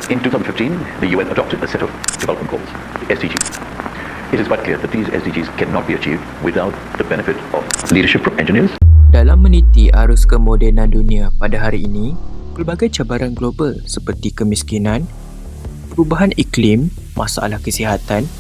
In 2015, the UN adopted a set of development goals, the SDGs. It is quite clear that these SDGs cannot be achieved without the benefit of leadership from engineers. Dalam meniti arus kemodenan dunia pada hari ini, pelbagai cabaran global seperti kemiskinan, perubahan iklim, masalah kesihatan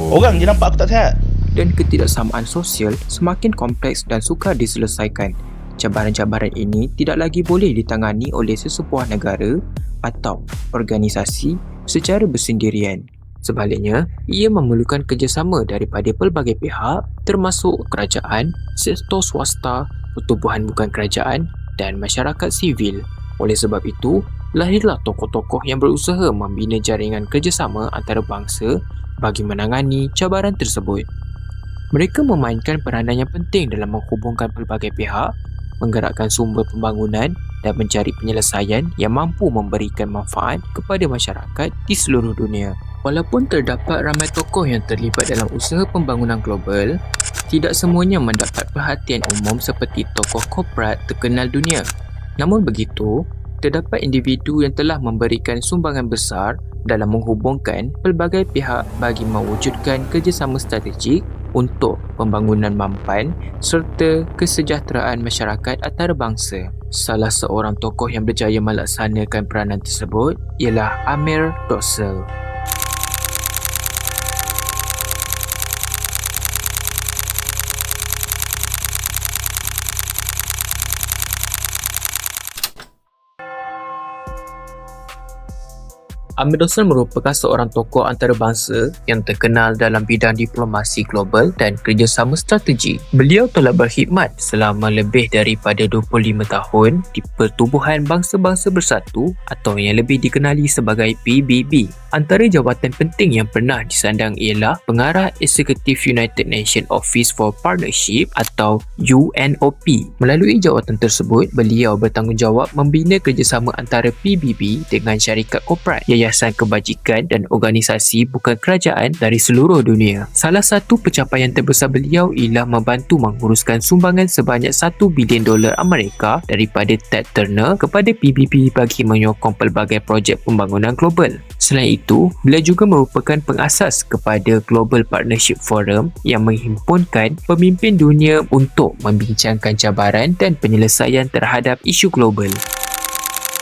Orang je nampak aku tak sihat. dan ketidaksamaan sosial semakin kompleks dan sukar diselesaikan. Cabaran-cabaran ini tidak lagi boleh ditangani oleh sesebuah negara atau organisasi secara bersendirian. Sebaliknya, ia memerlukan kerjasama daripada pelbagai pihak termasuk kerajaan, sektor swasta, pertubuhan bukan kerajaan dan masyarakat sivil. Oleh sebab itu, lahirlah tokoh-tokoh yang berusaha membina jaringan kerjasama antarabangsa bagi menangani cabaran tersebut. Mereka memainkan peranan yang penting dalam menghubungkan pelbagai pihak, menggerakkan sumber pembangunan dan mencari penyelesaian yang mampu memberikan manfaat kepada masyarakat di seluruh dunia. Walaupun terdapat ramai tokoh yang terlibat dalam usaha pembangunan global, tidak semuanya mendapat perhatian umum seperti tokoh korporat terkenal dunia. Namun begitu, terdapat individu yang telah memberikan sumbangan besar dalam menghubungkan pelbagai pihak bagi mewujudkan kerjasama strategik untuk pembangunan mampan serta kesejahteraan masyarakat antarabangsa. Salah seorang tokoh yang berjaya melaksanakan peranan tersebut ialah Amir Dossel. Amir Dossel merupakan seorang tokoh antarabangsa yang terkenal dalam bidang diplomasi global dan kerjasama strategi. Beliau telah berkhidmat selama lebih daripada 25 tahun di Pertubuhan Bangsa-Bangsa Bersatu atau yang lebih dikenali sebagai PBB. Antara jawatan penting yang pernah disandang ialah Pengarah Eksekutif United Nations Office for Partnership atau UNOP. Melalui jawatan tersebut, beliau bertanggungjawab membina kerjasama antara PBB dengan syarikat korporat, yayasan kebajikan dan organisasi bukan kerajaan dari seluruh dunia. Salah satu pencapaian terbesar beliau ialah membantu menguruskan sumbangan sebanyak $1 bilion Amerika daripada Ted Turner kepada PBB bagi menyokong pelbagai projek pembangunan global. Selain itu, beliau juga merupakan pengasas kepada Global Partnership Forum yang menghimpunkan pemimpin dunia untuk membincangkan cabaran dan penyelesaian terhadap isu global.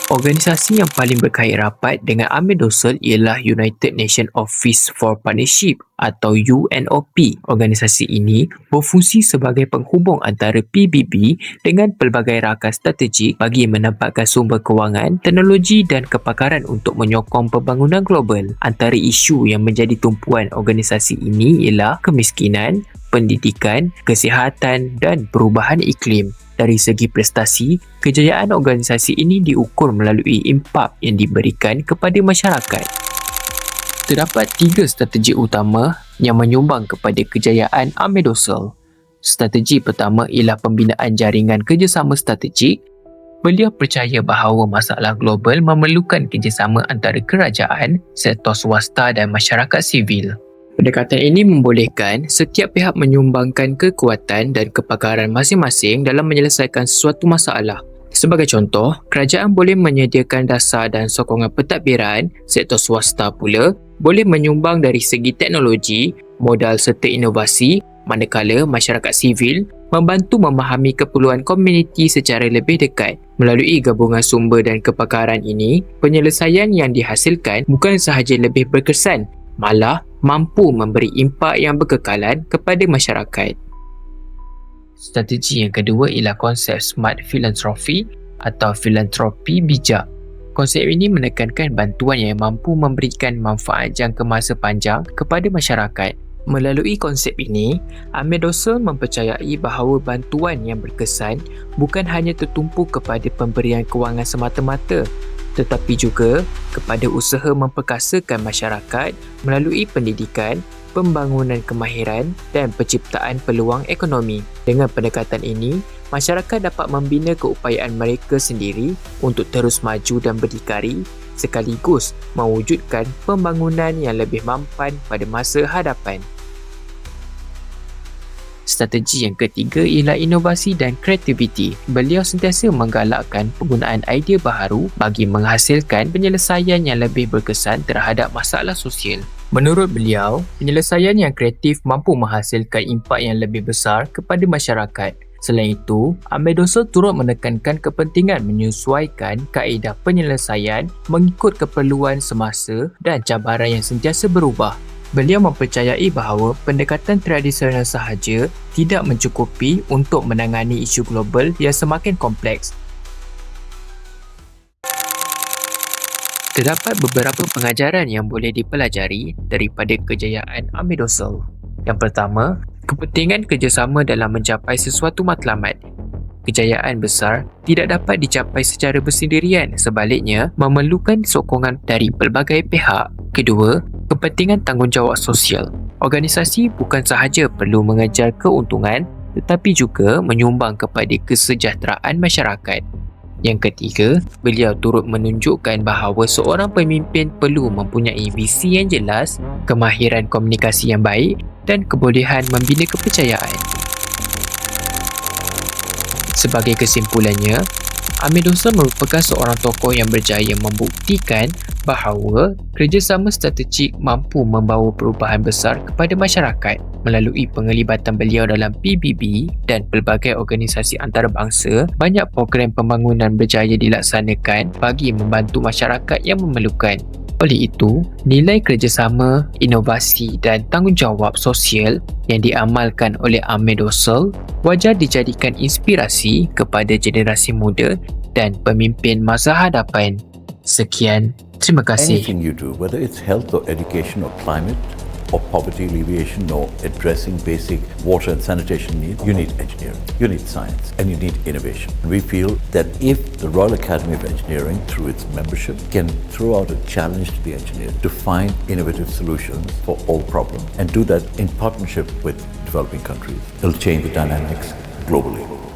Organisasi yang paling berkait rapat dengan Amir Dossel ialah United Nations Office for Partnership atau UNOP. Organisasi ini berfungsi sebagai penghubung antara PBB dengan pelbagai rakan strategik bagi menempatkan sumber kewangan, teknologi dan kepakaran untuk menyokong pembangunan global. Antara isu yang menjadi tumpuan organisasi ini ialah kemiskinan, pendidikan, kesihatan dan perubahan iklim. Dari segi prestasi, kejayaan organisasi ini diukur melalui impak yang diberikan kepada masyarakat. Terdapat 3 strategi utama yang menyumbang kepada kejayaan Amir Dossel. Strategi pertama ialah pembinaan jaringan kerjasama strategik. Beliau percaya bahawa masalah global memerlukan kerjasama antara kerajaan, sektor swasta dan masyarakat sivil. Pendekatan ini membolehkan setiap pihak menyumbangkan kekuatan dan kepakaran masing-masing dalam menyelesaikan sesuatu masalah. Sebagai contoh, kerajaan boleh menyediakan dasar dan sokongan pentadbiran, sektor swasta pula boleh menyumbang dari segi teknologi, modal serta inovasi, manakala masyarakat sivil membantu memahami keperluan komuniti secara lebih dekat. Melalui gabungan sumber dan kepakaran ini, penyelesaian yang dihasilkan bukan sahaja lebih berkesan, malah mampu memberi impak yang berkekalan kepada masyarakat. Strategi yang kedua ialah konsep Smart Philanthropy atau filantropi bijak. Konsep ini menekankan bantuan yang mampu memberikan manfaat jangka masa panjang kepada masyarakat. Melalui konsep ini, Amir Dossel mempercayai bahawa bantuan yang berkesan bukan hanya tertumpu kepada pemberian kewangan semata-mata, tetapi juga kepada usaha memperkasakan masyarakat melalui pendidikan, pembangunan kemahiran dan penciptaan peluang ekonomi. Dengan pendekatan ini, masyarakat dapat membina keupayaan mereka sendiri untuk terus maju dan berdikari sekaligus mewujudkan pembangunan yang lebih mampan pada masa hadapan. strategi yang ketiga ialah inovasi dan kreativiti. Beliau sentiasa menggalakkan penggunaan idea baharu bagi menghasilkan penyelesaian yang lebih berkesan terhadap masalah sosial. Menurut beliau, penyelesaian yang kreatif mampu menghasilkan impak yang lebih besar kepada masyarakat. Selain itu, Ahmed Dosel turut menekankan kepentingan menyesuaikan kaedah penyelesaian mengikut keperluan semasa dan cabaran yang sentiasa berubah. Beliau mempercayai bahawa pendekatan tradisional sahaja tidak mencukupi untuk menangani isu global yang semakin kompleks. Terdapat beberapa pengajaran yang boleh dipelajari daripada kejayaan Ahmed Dosel. Yang pertama, kepentingan kerjasama dalam mencapai sesuatu matlamat. Kejayaan besar tidak dapat dicapai secara bersendirian, sebaliknya memerlukan sokongan dari pelbagai pihak. Kedua, kepentingan tanggungjawab sosial. Organisasi bukan sahaja perlu mengejar keuntungan tetapi juga menyumbang kepada kesejahteraan masyarakat. Yang ketiga, beliau turut menunjukkan bahawa seorang pemimpin perlu mempunyai visi yang jelas, kemahiran komunikasi yang baik dan kebolehan membina kepercayaan. Sebagai kesimpulannya, Ahmed Dosel merupakan seorang tokoh yang berjaya membuktikan bahawa kerjasama strategik mampu membawa perubahan besar kepada masyarakat. Melalui penglibatan beliau dalam PBB dan pelbagai organisasi antarabangsa, banyak program pembangunan berjaya dilaksanakan bagi membantu masyarakat yang memerlukan. Oleh itu, nilai kerjasama, inovasi dan tanggungjawab sosial yang diamalkan oleh Ahmed Dosel wajar dijadikan inspirasi kepada generasi muda dan pemimpin masa hadapan. Sekian, terima kasih. Anything you do, whether it's health or education or climate or poverty alleviation or addressing basic water and sanitation needs, you need engineering, you need science, and you need innovation. And we feel that if the Royal Academy of Engineering, through its membership, can throw out a challenge to the engineers to find innovative solutions for all problems and do that in partnership with developing countries, it'll change the dynamics globally.